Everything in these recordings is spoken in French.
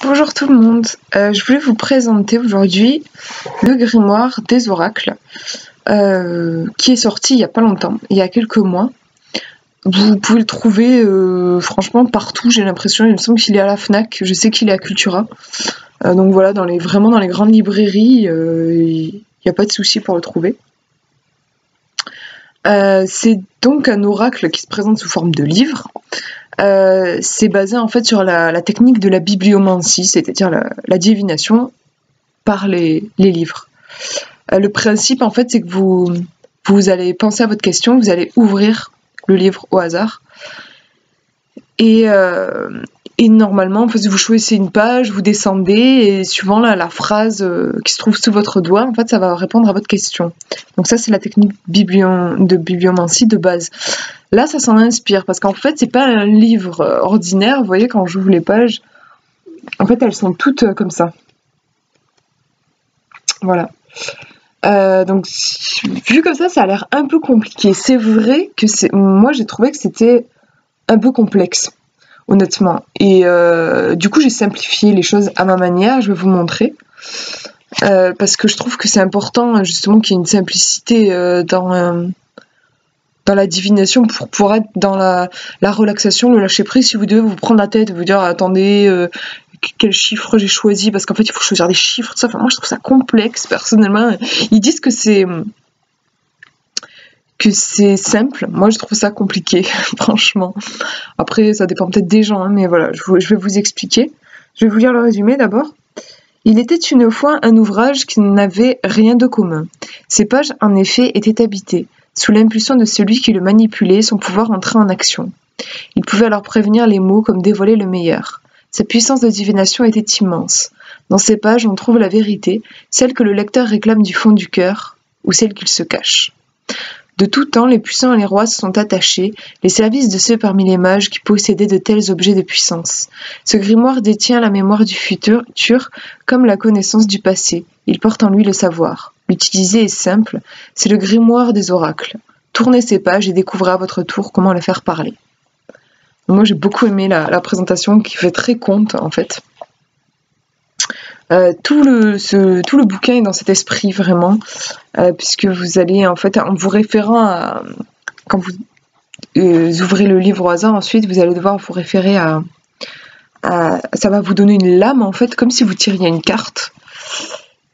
Bonjour tout le monde, je voulais vous présenter aujourd'hui le grimoire des oracles qui est sorti il y a pas longtemps, il y a quelques mois. Vous pouvez le trouver franchement partout, j'ai l'impression, il me semble qu'il est à la FNAC, je sais qu'il est à Cultura. Donc voilà, vraiment dans les grandes librairies, il n'y a pas de souci pour le trouver. C'est donc un oracle qui se présente sous forme de livre. C'est basé en fait sur la technique de la bibliomancie, c'est-à-dire la divination par les livres. Le principe en fait c'est que vous allez penser à votre question, vous allez ouvrir le livre au hasard et normalement en fait, vous choisissez une page, vous descendez et suivant la phrase qui se trouve sous votre doigt, en fait ça va répondre à votre question. Donc ça c'est la technique de bibliomancie de base. Là ça s'en inspire parce qu'en fait c'est pas un livre ordinaire, vous voyez quand j'ouvre les pages, en fait elles sont toutes comme ça. Voilà. Donc vu comme ça a l'air un peu compliqué. C'est vrai que moi j'ai trouvé que c'était un peu complexe, honnêtement. Et du coup j'ai simplifié les choses à ma manière, je vais vous montrer. Parce que je trouve que c'est important justement qu'il y ait une simplicité dans la divination pour être dans la relaxation, le lâcher prise. Si vous devez vous prendre la tête et vous dire attendez, quel chiffre j'ai choisi, parce qu'en fait il faut choisir des chiffres, tout ça. Enfin, moi je trouve ça complexe personnellement. Ils disent que c'est simple, moi je trouve ça compliqué franchement. Après ça dépend peut-être des gens, hein, mais voilà, je vais vous expliquer. Je vais vous lire le résumé d'abord. Il était une fois un ouvrage qui n'avait rien de commun. Ces pages en effet étaient habitées. Sous l'impulsion de celui qui le manipulait, son pouvoir entrait en action. Il pouvait alors prévenir les maux comme dévoiler le meilleur. Sa puissance de divination était immense. Dans ces pages, on trouve la vérité, celle que le lecteur réclame du fond du cœur, ou celle qu'il se cache. De tout temps, les puissants et les rois se sont attachés, les services de ceux parmi les mages qui possédaient de tels objets de puissance. Ce grimoire détient la mémoire du futur, comme la connaissance du passé. Il porte en lui le savoir. L'utiliser est simple, c'est le grimoire des oracles. Tournez ces pages et découvrez à votre tour comment le faire parler. Moi j'ai beaucoup aimé la présentation qui fait très conte en fait. Tout le bouquin est dans cet esprit vraiment, puisque vous allez en fait en vous référant quand vous ouvrez le livre au hasard, ensuite vous allez devoir vous référer ça va vous donner une lame en fait, comme si vous tiriez une carte.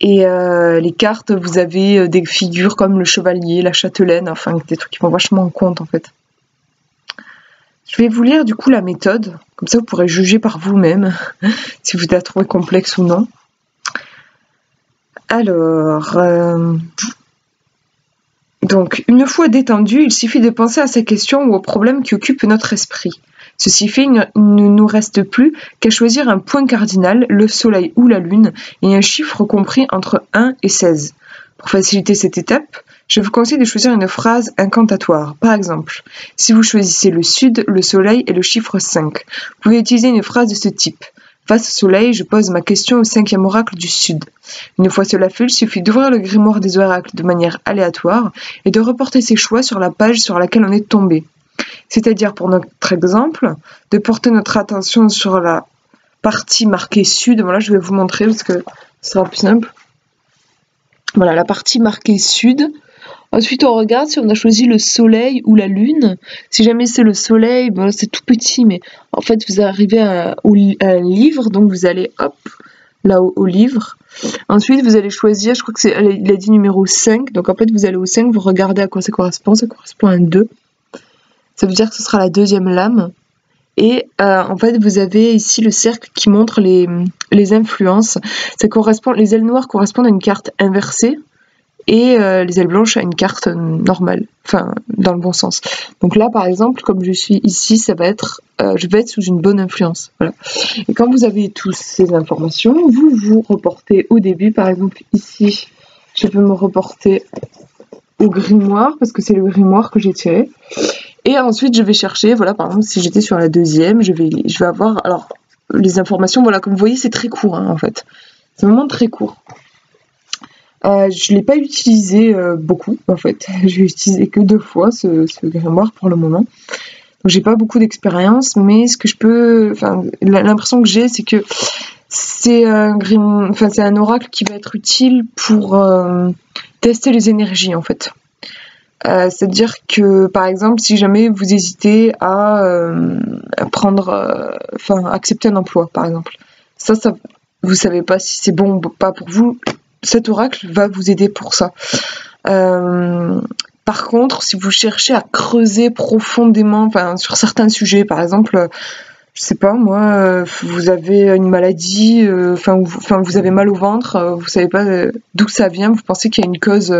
Et les cartes, vous avez des figures comme le chevalier, la châtelaine, enfin des trucs qui vont vachement en compte en fait. Je vais vous lire du coup la méthode, comme ça vous pourrez juger par vous-même si vous la trouvez complexe ou non. Alors, donc une fois détendu, il suffit de penser à ces questions ou aux problèmes qui occupent notre esprit. Ceci fait, il ne nous reste plus qu'à choisir un point cardinal, le soleil ou la lune, et un chiffre compris entre 1 et 16. Pour faciliter cette étape, je vous conseille de choisir une phrase incantatoire. Par exemple, si vous choisissez le sud, le soleil et le chiffre 5, vous pouvez utiliser une phrase de ce type. Face au soleil, je pose ma question au 5e oracle du sud. Une fois cela fait, il suffit d'ouvrir le grimoire des oracles de manière aléatoire et de reporter ses choix sur la page sur laquelle on est tombé. C'est-à-dire, pour notre exemple, de porter notre attention sur la partie marquée sud. Voilà, je vais vous montrer parce que ce sera plus simple. Voilà, la partie marquée sud. Ensuite, on regarde si on a choisi le soleil ou la lune. Si jamais c'est le soleil, bon, c'est tout petit, mais en fait, vous arrivez à un livre, donc vous allez, hop, là au livre. Ensuite, vous allez choisir, je crois que il a dit numéro 5, donc en fait, vous allez au 5, vous regardez à quoi ça correspond à un 2. Ça veut dire que ce sera la deuxième lame. Et en fait, vous avez ici le cercle qui montre les influences. Les ailes noires correspondent à une carte inversée. Et les ailes blanches à une carte normale, enfin dans le bon sens. Donc là par exemple, comme je suis ici, ça va être, je vais être sous une bonne influence. Voilà. Et quand vous avez toutes ces informations, vous reportez au début, par exemple ici, je peux me reporter au grimoire parce que c'est le grimoire que j'ai tiré. Et ensuite je vais chercher, voilà par exemple si j'étais sur la deuxième, je vais avoir, alors les informations, voilà comme vous voyez c'est très court hein, en fait, c'est vraiment très court. Je ne l'ai pas utilisé beaucoup en fait, j'ai utilisé que 2 fois ce grimoire pour le moment. Donc j'ai pas beaucoup d'expérience, mais ce que je peux, enfin l'impression que j'ai c'est que c'est c'est un oracle qui va être utile pour tester les énergies en fait. C'est-à-dire que par exemple, si jamais vous hésitez à accepter un emploi, par exemple, ça, vous savez pas si c'est bon ou pas pour vous, cet oracle va vous aider pour ça. Par contre, si vous cherchez à creuser profondément, sur certains sujets, par exemple, je sais pas moi, vous avez une maladie, vous avez mal au ventre, vous savez pas d'où ça vient, vous pensez qu'il y a une cause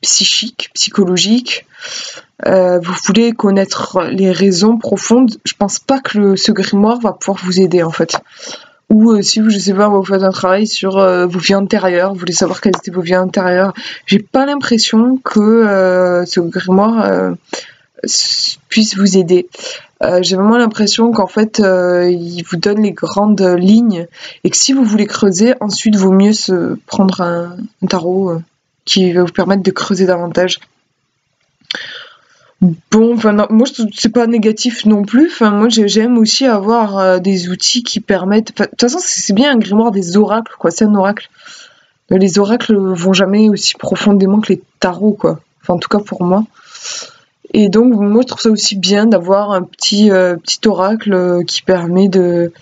psychique, psychologique, vous voulez connaître les raisons profondes, je pense pas que ce grimoire va pouvoir vous aider en fait. Ou si vous, je sais pas, vous faites un travail sur vos vies antérieures, vous voulez savoir quelles étaient vos vies antérieures, j'ai pas l'impression que ce grimoire puisse vous aider. J'ai vraiment l'impression qu'en fait il vous donne les grandes lignes et que si vous voulez creuser, ensuite vaut mieux se prendre un tarot qui va vous permettre de creuser davantage. Bon, non, moi c'est pas négatif non plus. Moi j'aime aussi avoir des outils qui permettent. De toute façon, c'est bien un grimoire des oracles, quoi. C'est un oracle. Mais les oracles vont jamais aussi profondément que les tarots, quoi. En tout cas pour moi. Et donc moi je trouve ça aussi bien d'avoir un petit oracle qui permet de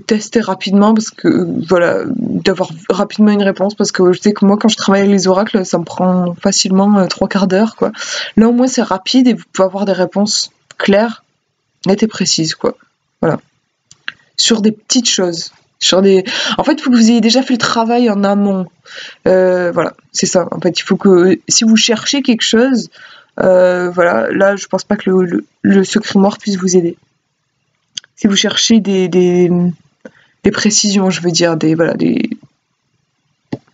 tester rapidement, parce que voilà, d'avoir rapidement une réponse, parce que je sais que moi quand je travaille avec les oracles ça me prend facilement 3/4 d'heure, quoi. Là au moins c'est rapide et vous pouvez avoir des réponses claires, nettes et précises, quoi. Voilà, sur des petites choses, en fait il faut que vous ayez déjà fait le travail en amont. Voilà, c'est ça. En fait il faut que si vous cherchez quelque chose, voilà, là je pense pas que le secret mort puisse vous aider. Si vous cherchez des précisions, je veux dire,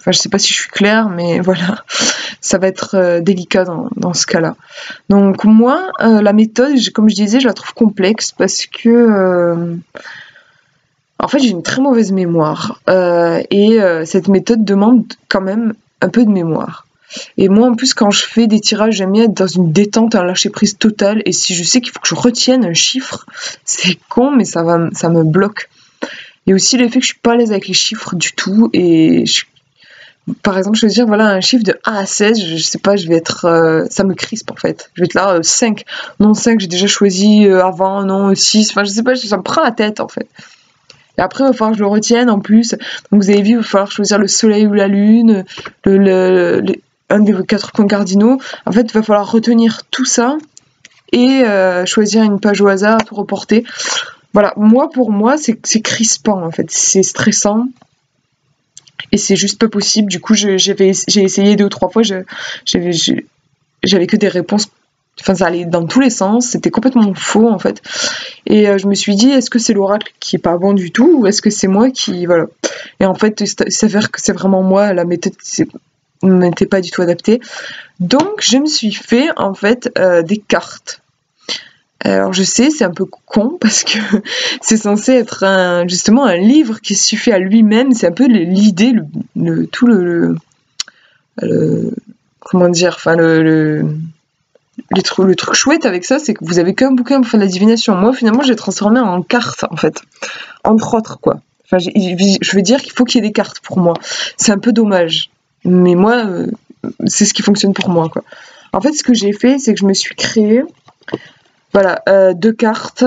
je sais pas si je suis claire, mais voilà, ça va être délicat dans ce cas-là. Donc moi, la méthode, comme je disais, je la trouve complexe parce que en fait j'ai une très mauvaise mémoire et cette méthode demande quand même un peu de mémoire. Et moi en plus quand je fais des tirages, j'aime bien être dans une détente, un lâcher prise total, et si je sais qu'il faut que je retienne un chiffre, c'est con mais ça me bloque. Et aussi le fait que je suis pas à l'aise avec les chiffres du tout, et par exemple je veux dire voilà un chiffre de 1 à 16, je sais pas, je vais être ça me crispe en fait. Je vais être là 5. Non 5 j'ai déjà choisi avant, non 6, je sais pas, ça me prend la tête en fait. Et après, il va falloir que je le retienne en plus. Donc vous avez vu, il va falloir choisir le soleil ou la lune, un des 4 points cardinaux. En fait, il va falloir retenir tout ça et choisir une page au hasard, tout reporter. Voilà, pour moi, c'est crispant en fait, c'est stressant et c'est juste pas possible. Du coup, j'ai essayé 2 ou 3 fois, j'avais que des réponses. Ça allait dans tous les sens, c'était complètement faux en fait. Et je me suis dit, est-ce que c'est l'oracle qui est pas bon du tout, ou est-ce que c'est moi qui... Voilà. Et en fait, il s'avère que c'est vraiment moi, la méthode n'était pas du tout adaptée. Donc, je me suis fait en fait des cartes. Alors je sais, c'est un peu con parce que c'est censé être justement un livre qui suffit à lui-même. C'est un peu l'idée, comment dire, le truc chouette avec ça, c'est que vous avez qu'un bouquin pour faire de la divination. Moi, finalement, j'ai transformé en cartes, en fait. Entre autres, quoi. Je veux dire qu'il faut qu'il y ait des cartes pour moi. C'est un peu dommage. Mais moi, c'est ce qui fonctionne pour moi, quoi. En fait, ce que j'ai fait, c'est que je me suis créé, voilà, 2 cartes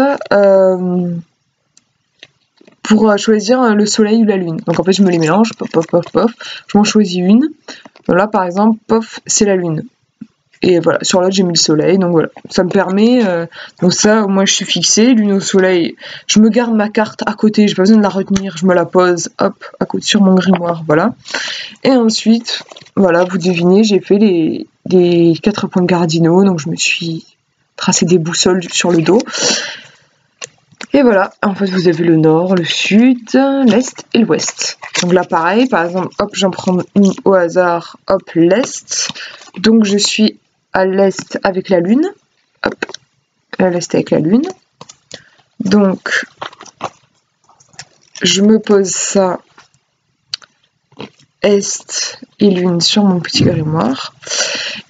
pour choisir le soleil ou la lune. Donc, en fait, je me les mélange, pof, pof, pof, pof. Je m'en choisis une. Donc là, par exemple, pof, c'est la lune. Et voilà, sur l'autre j'ai mis le soleil, donc voilà, ça me permet, donc ça, moi je suis fixée, lune au soleil, je me garde ma carte à côté, j'ai pas besoin de la retenir, je me la pose, hop, à côté sur mon grimoire, voilà. Et ensuite, voilà, vous devinez, j'ai fait les 4 points cardinaux, donc je me suis tracé des boussoles sur le dos. Et voilà, en fait vous avez le nord, le sud, l'est et l'ouest. Donc là pareil, par exemple, hop, j'en prends une au hasard, hop, l'est. Donc je suis à l'est avec la lune, hop, à l'est avec la lune. Donc je me pose ça, est et lune, sur mon petit grimoire.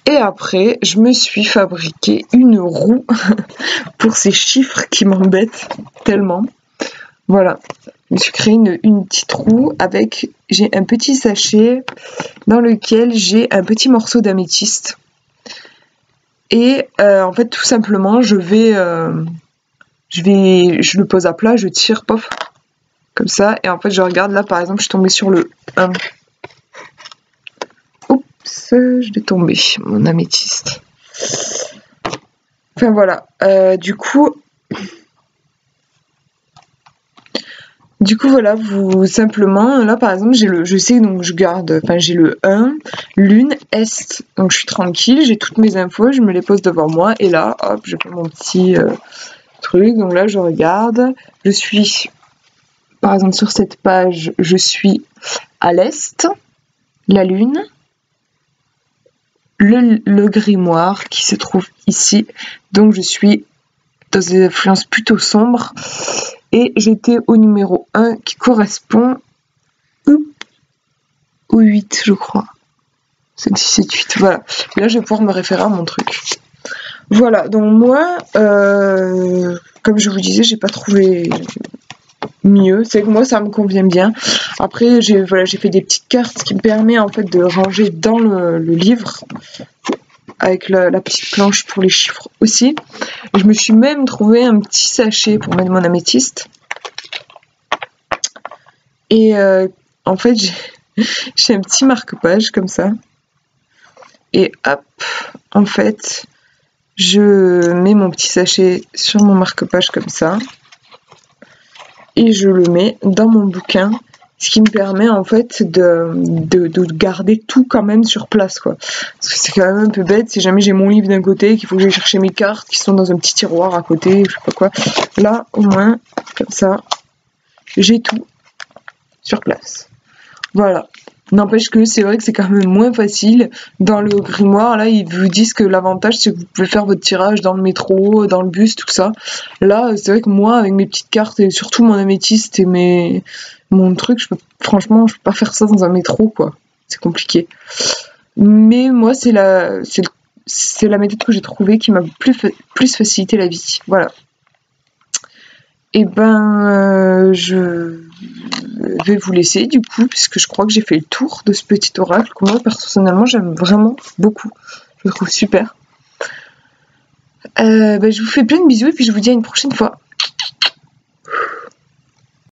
Et après, je me suis fabriqué une roue pour ces chiffres qui m'embêtent tellement. Voilà, je me suis créé une petite roue avec, j'ai un petit sachet dans lequel j'ai un petit morceau d'améthyste. Et en fait, tout simplement, je le pose à plat, je tire, pof, comme ça. Et en fait, je regarde, là, par exemple, je suis tombée sur le 1. Oups, je l'ai tombé, mon améthyste. Enfin, voilà. Du coup, voilà, vous simplement, là par exemple, je sais donc je garde, enfin j'ai le 1, lune, est, donc je suis tranquille, j'ai toutes mes infos, je me les pose devant moi et là, hop, je fais mon petit truc, donc là je regarde, je suis, par exemple sur cette page, je suis à l'est, la lune, le grimoire qui se trouve ici, donc je suis dans des influences plutôt sombres. Et j'étais au numéro 1 qui correspond au 8, je crois. 5, 6, 7, 8, voilà. Là, je vais pouvoir me référer à mon truc. Voilà, donc moi, comme je vous disais, j'ai pas trouvé mieux. C'est que moi, ça me convient bien. Après, j'ai fait des petites cartes qui me permettent en fait de ranger dans le livre. Avec la petite planche pour les chiffres aussi. Et je me suis même trouvé un petit sachet pour mettre mon améthyste. Et en fait, j'ai un petit marque-page comme ça. Et hop, en fait, je mets mon petit sachet sur mon marque-page comme ça. Et je le mets dans mon bouquin. Ce qui me permet en fait de garder tout quand même sur place, quoi. Parce que c'est quand même un peu bête si jamais j'ai mon livre d'un côté, qu'il faut que j'aille chercher mes cartes qui sont dans un petit tiroir à côté, je sais pas quoi. Là, au moins, comme ça, j'ai tout sur place. Voilà. N'empêche que c'est vrai que c'est quand même moins facile. Dans le grimoire, là, ils vous disent que l'avantage, c'est que vous pouvez faire votre tirage dans le métro, dans le bus, tout ça. Là, c'est vrai que moi, avec mes petites cartes et surtout mon améthyste et mon truc, franchement, je peux pas faire ça dans un métro, quoi. C'est compliqué. Mais moi, c'est la méthode que j'ai trouvée qui m'a plus facilité la vie. Voilà. Et ben, je vais vous laisser du coup, puisque je crois que j'ai fait le tour de ce petit oracle que moi, personnellement, j'aime vraiment beaucoup. Je le trouve super. Je vous fais plein de bisous et puis je vous dis à une prochaine fois.